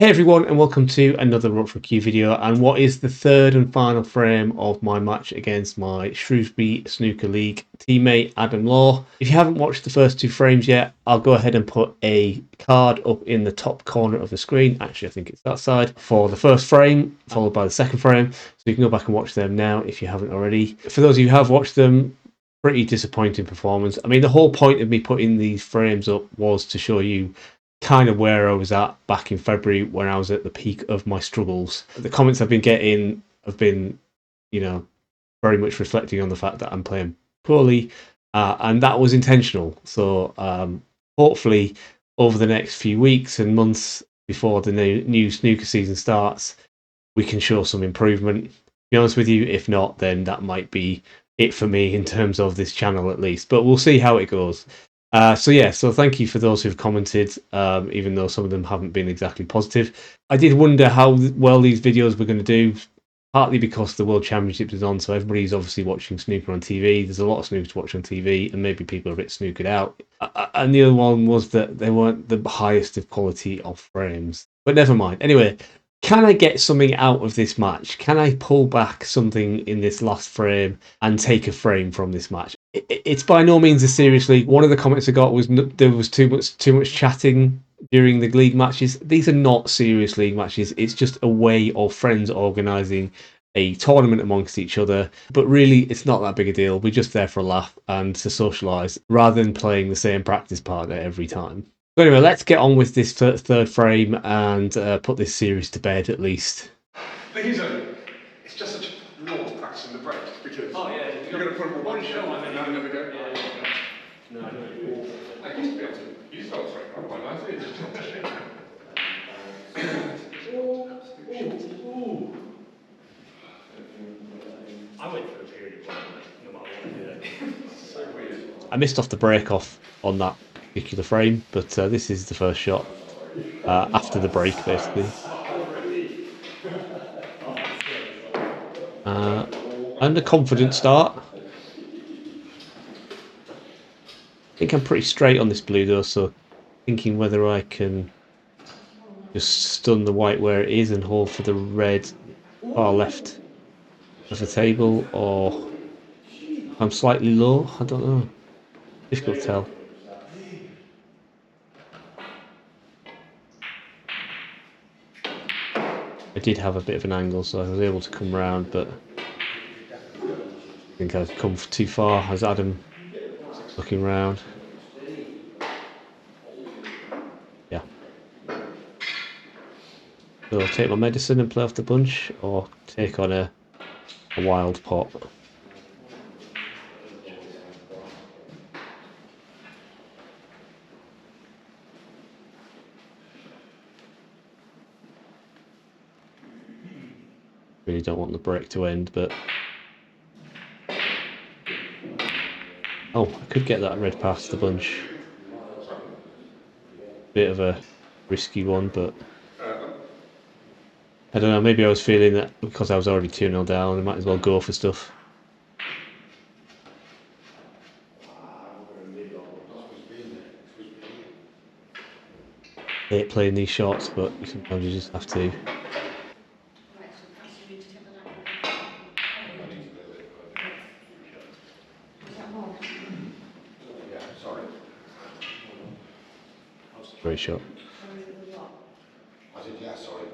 Hey everyone, and welcome to another Run for Q video, and what is the third and final frame of my match against my Shrewsbury Snooker League teammate Adam Law. If you haven't watched the first two frames yet, I'll go ahead and put a card up in the top corner of the screen. Actually, I think it's that side for the first frame, followed by the second frame, so you can go back and watch them now if you haven't already. For those of you who have watched them, pretty disappointing performance. I mean, the whole point of me putting these frames up was to show you kind of where I was at back in February when I was at the peak of my struggles. The comments I've been getting have been, very much reflecting on the fact that I'm playing poorly, and that was intentional. So hopefully, over the next few weeks and months before the new snooker season starts, we can show some improvement. To be honest with you, if not, then that might be it for me in terms of this channel at least. But we'll see how it goes. So thank you for those who've commented, even though some of them haven't been exactly positive. I did wonder how well these videos were going to do, partly because the World Championship is on, so everybody's obviously watching snooker on TV. There's a lot of snooker to watch on TV, and maybe people are a bit snookered out. And the other one was that they weren't the highest of quality of frames. But never mind. Anyway, can I get something out of this match? Can I pull back something in this last frame and take a frame from this match? It's by no means a serious league. One of the comments I got was there was too much chatting during the league matches. These are not serious league matches. It's just a way of friends organising a tournament amongst each other. But really, it's not that big a deal. We're just there for a laugh and to socialise rather than playing the same practice partner every time. But anyway, let's get on with this third frame and put this series to bed at least. Thing is, it's just such a law practicing the break because you're going to put them all one show and then never go. No, I used to be able to use those right quite nicely. I went through a period of time, no matter what I did. So weird. I missed off the break off on that particular frame, but this is the first shot after the break, basically. And a confident start. I think I'm pretty straight on this blue though, so thinking whether I can just stun the white where it is and hold for the red far left of the table, or I'm slightly low. I don't know. Difficult to tell. I did have a bit of an angle, so I was able to come round, but I think I've come too far as Adam looking round. Yeah. So I'll take my medicine and play off the bunch, or take on a wild pot. Really don't want the break to end, but oh, I could get that red past the bunch. Bit of a risky one, but I don't know, maybe I was feeling that because I was already 2-0 down, I might as well go for stuff. I hate playing these shots, but sometimes you just have to. Great shot. I said, yeah, sorry.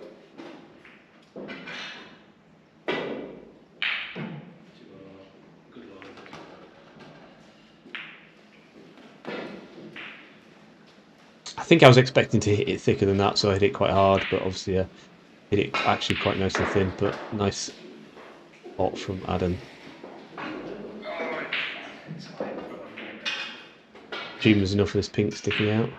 I think I was expecting to hit it thicker than that, so I hit it quite hard, but obviously I hit it actually quite nice and thin, but nice pot from Adam. Assume there's enough of this pink sticking out.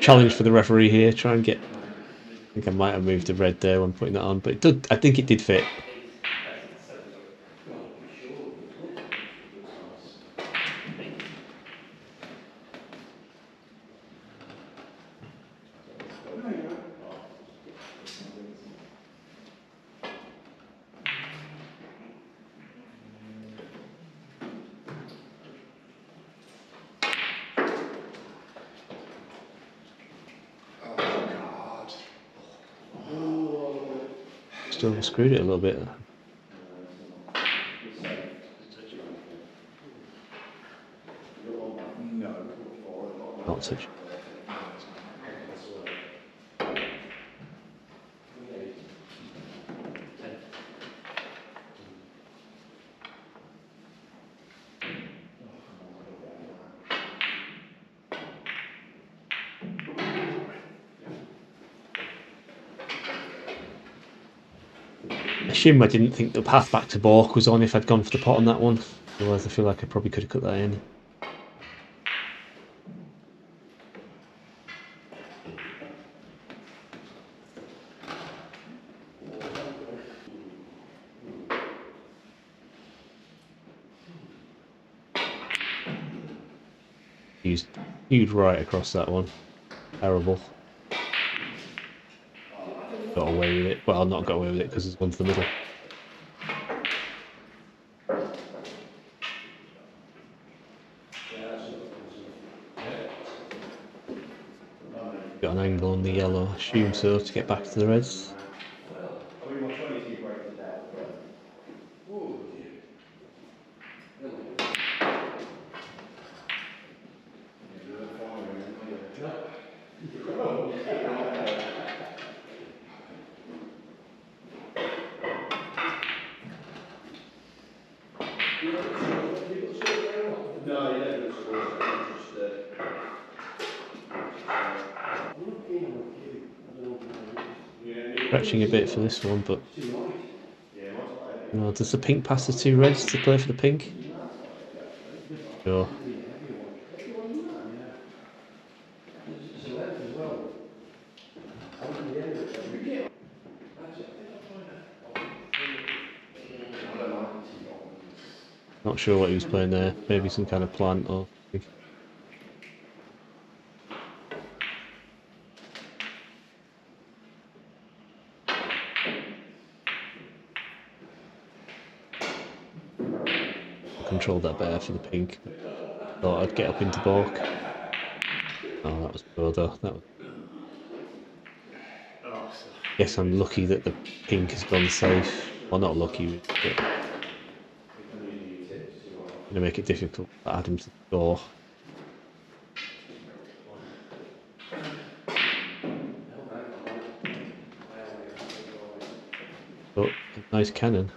Challenge for the referee here, try and get. I think I might have moved the red there when putting that on, but it did. I think it did fit. Still screwed it a little bit. Not touch. I assume I didn't think the path back to balk was on if I'd gone for the pot on that one. Otherwise I feel like I probably could have cut that in. Huge right across that one. Terrible. Got away with it. Well, not got away with it because it's gone to the middle. Got an angle on the yellow, I assume so, to get back to the reds. Stretching a bit for this one, but no, does the pink pass the two reds to play for the pink? Sure. Not sure what he was playing there. Maybe some kind of plant or something. Controlled that better for the pink. Thought I'd get up into balk. Oh, that was poor though. That was... Guess I'm lucky that the pink has gone safe. Well, not lucky, but gonna make it difficult for Adam to score. But a nice cannon.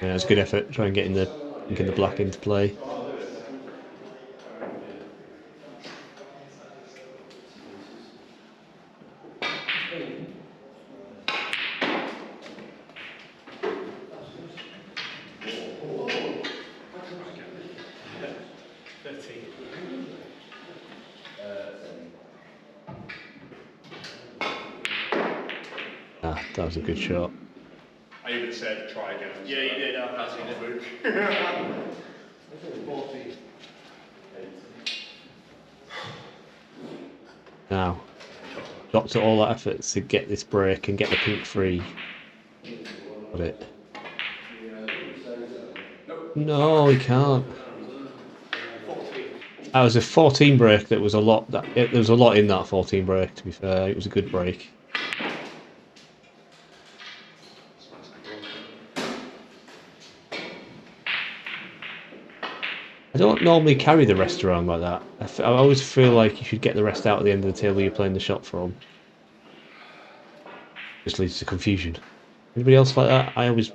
Yeah, it's a good effort. Try and get in the pink and the black into play. Ah, that was a good shot. I even said try again. Yeah, you did. I've seen it. Now, got to all that effort to get this break and get the pink free. Got it. No, he can't. That was a 14 break. That was a lot. There was a lot in that 14 break. To be fair, it was a good break. I don't normally carry the rest around like that. I always feel like you should get the rest out at the end of the table you're playing the shot from. Just leads to confusion. Anybody else like that? I always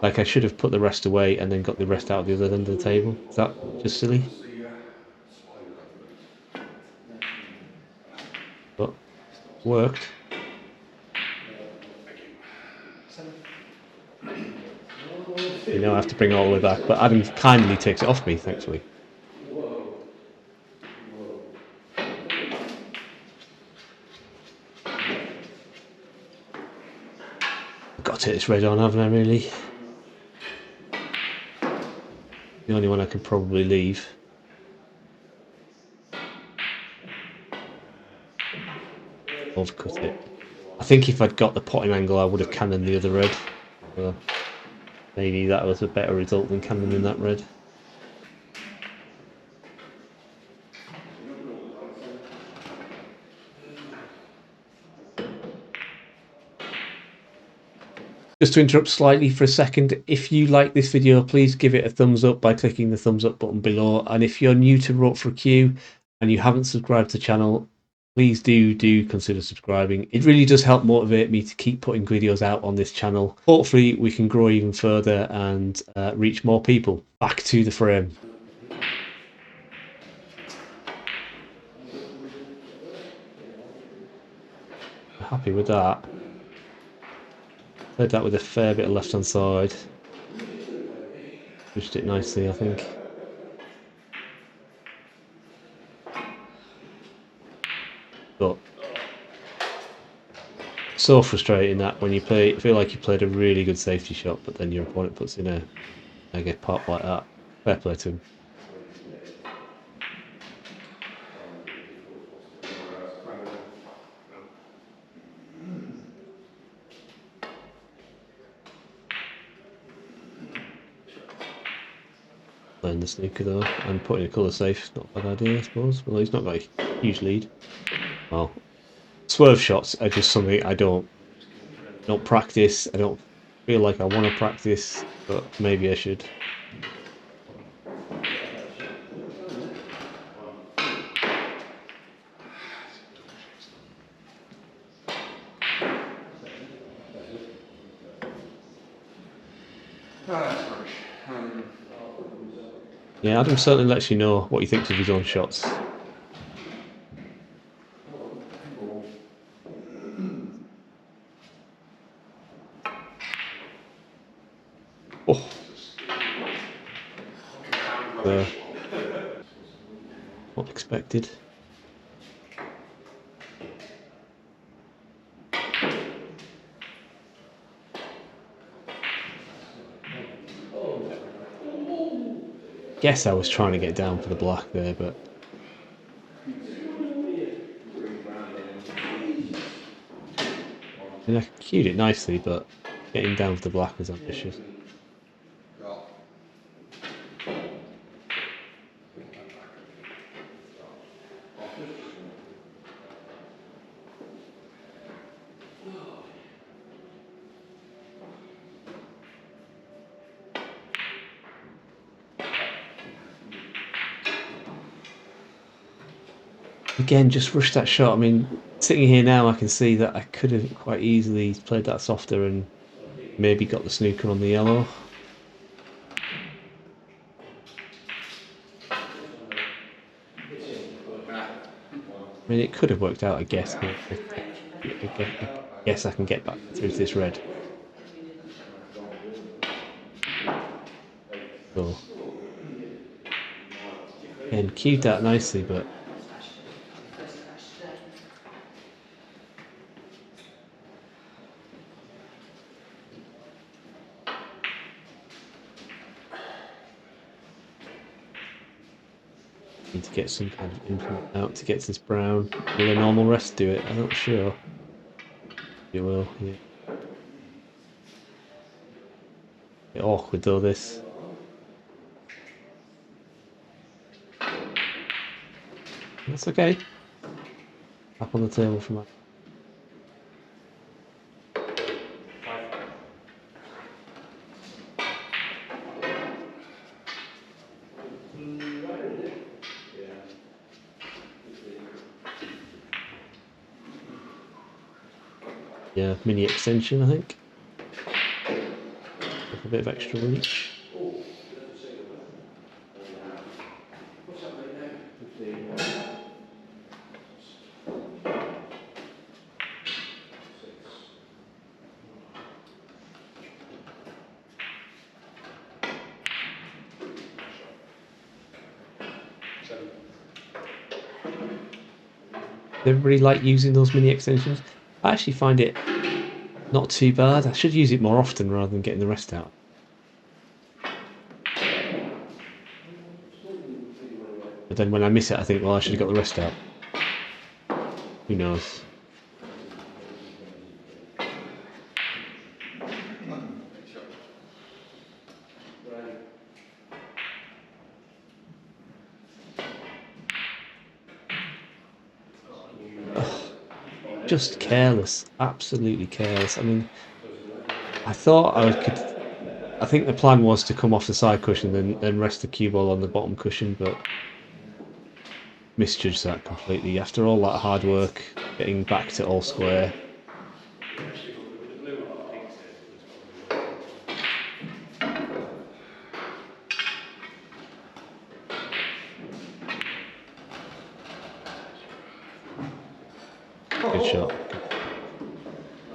like I should have put the rest away and then got the rest out at the other end of the table. Is that just silly? But worked. You know, I have to bring it all the way back. But Adam kindly takes it off me, thankfully. I've got to take this red on, haven't I, really? The only one I can probably leave. Overcut it. I think if I'd got the potting angle, I would have cannoned the other red. Maybe that was a better result than cannoning that red. Just to interrupt slightly for a second, if you like this video, please give it a thumbs up by clicking the thumbs up button below. And if you're new to Rope for a Q and you haven't subscribed to the channel, please do consider subscribing. It really does help motivate me to keep putting videos out on this channel. Hopefully we can grow even further and reach more people. Back to the frame. Happy with that. Played that with a fair bit of left hand side. Pushed it nicely, I think. But so frustrating that when you feel like you played a really good safety shot, but then your opponent puts in a mega pop like that. Fair play to him. Playing the snooker though, and putting a colour safe, not a bad idea, I suppose. Well, he's not got a huge lead. Well, swerve shots are just something I don't practice. I don't feel like I want to practice, but maybe I should. Yeah, Adam certainly lets you know what he thinks of his own shots. Oh. Not expected. Guess I was trying to get down for the black there, but I cued it nicely, but getting down for the black was ambitious. Again, just rushed that shot. I mean, sitting here now, I can see that I could have quite easily played that softer and maybe got the snooker on the yellow. I mean, it could have worked out, I guess. I guess I can get back through to this red. So, and cued that nicely, but need to get some kind of implement out to get to this brown. Will a normal rest do it? I'm not sure. It will, yeah. A bit awkward though, this. That's okay. Up on the table for my. Yeah, mini extension, I think. With a bit of extra reach. everybody like using those mini extensions. I actually find it not too bad. I should use it more often rather than getting the rest out. But then when I miss it, I think, well, I should have got the rest out. Who knows? Just careless, absolutely careless. I mean, I thought I could. I think the plan was to come off the side cushion and then rest the cue ball on the bottom cushion, but misjudged that completely. After all that hard work, getting back to all square. Good shot.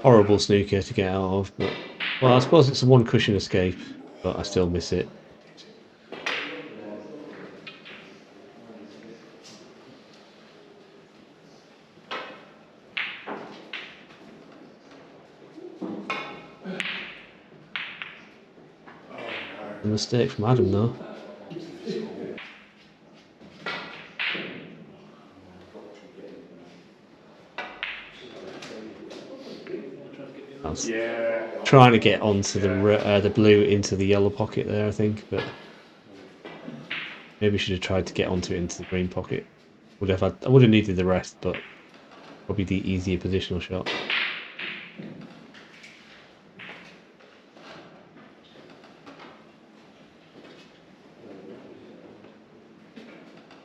Horrible snooker to get out of, but well, I suppose it's a one cushion escape, but I still miss it. A mistake from Adam though. I was trying to get onto the blue into the yellow pocket there, I think, but maybe should have tried to get onto it into the green pocket. I would have needed the rest, but probably the easier positional shot.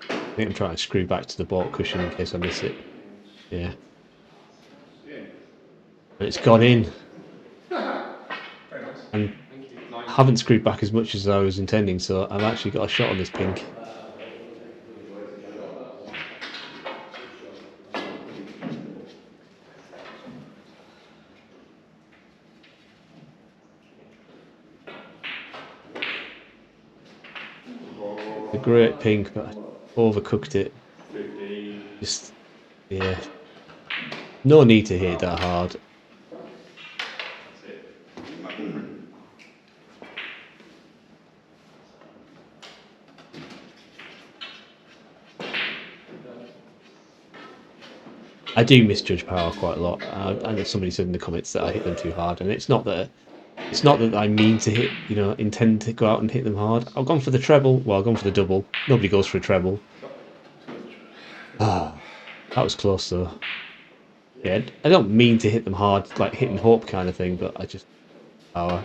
I think I'm trying to screw back to the ball cushion in case I miss it. Yeah. And it's gone in. And I haven't screwed back as much as I was intending, so I've actually got a shot on this pink. A great pink, but I overcooked it. Just, yeah. No need to hit that hard. I do misjudge power quite a lot. I know somebody said in the comments that I hit them too hard, and it's not that I mean to hit, intend to go out and hit them hard. I've gone for the treble. Well, I've gone for the double. Nobody goes for a treble. Ah, that was close though. Yeah, I don't mean to hit them hard, like hit and hope kind of thing, but I just power.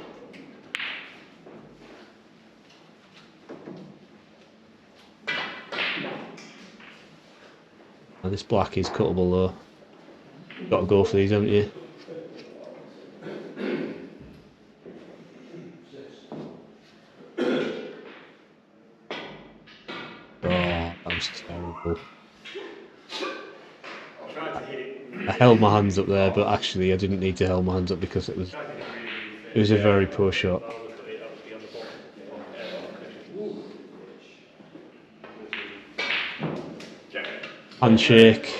And this black is cuttable though. Got to go for these, haven't you? Oh, that was terrible. I held my hands up there, but actually I didn't need to hold my hands up because it was a very poor shot. Handshake.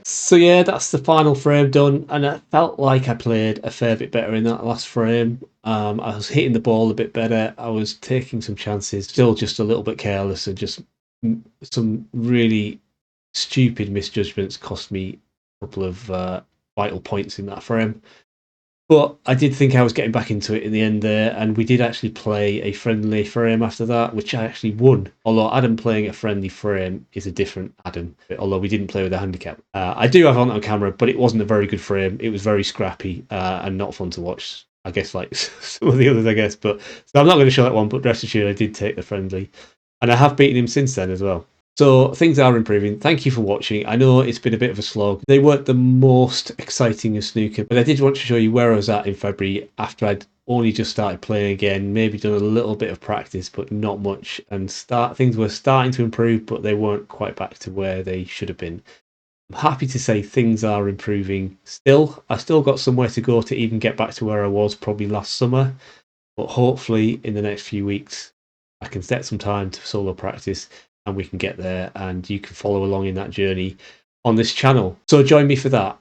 So yeah, that's the final frame done, and I felt like I played a fair bit better in that last frame. I was hitting the ball a bit better. I was taking some chances, still just a little bit careless, and just some really stupid misjudgments cost me a couple of vital points in that frame. But I did think I was getting back into it in the end there, and we did actually play a friendly frame after that, which I actually won. Although Adam playing a friendly frame is a different Adam, although we didn't play with a handicap. I do have it on camera, but it wasn't a very good frame. It was very scrappy and not fun to watch, I guess, like some of the others, I guess. But so I'm not going to show that one, but rest assured I did take the friendly. And I have beaten him since then as well. So things are improving. Thank you for watching. I know it's been a bit of a slog. They weren't the most exciting of snooker, but I did want to show you where I was at in February after I'd only just started playing again, maybe done a little bit of practice, but not much. And things were starting to improve, but they weren't quite back to where they should have been. I'm happy to say things are improving still. I still got somewhere to go to even get back to where I was probably last summer, but hopefully in the next few weeks I can set some time to solo practice. and we can get there, and you can follow along in that journey on this channel. So join me for that.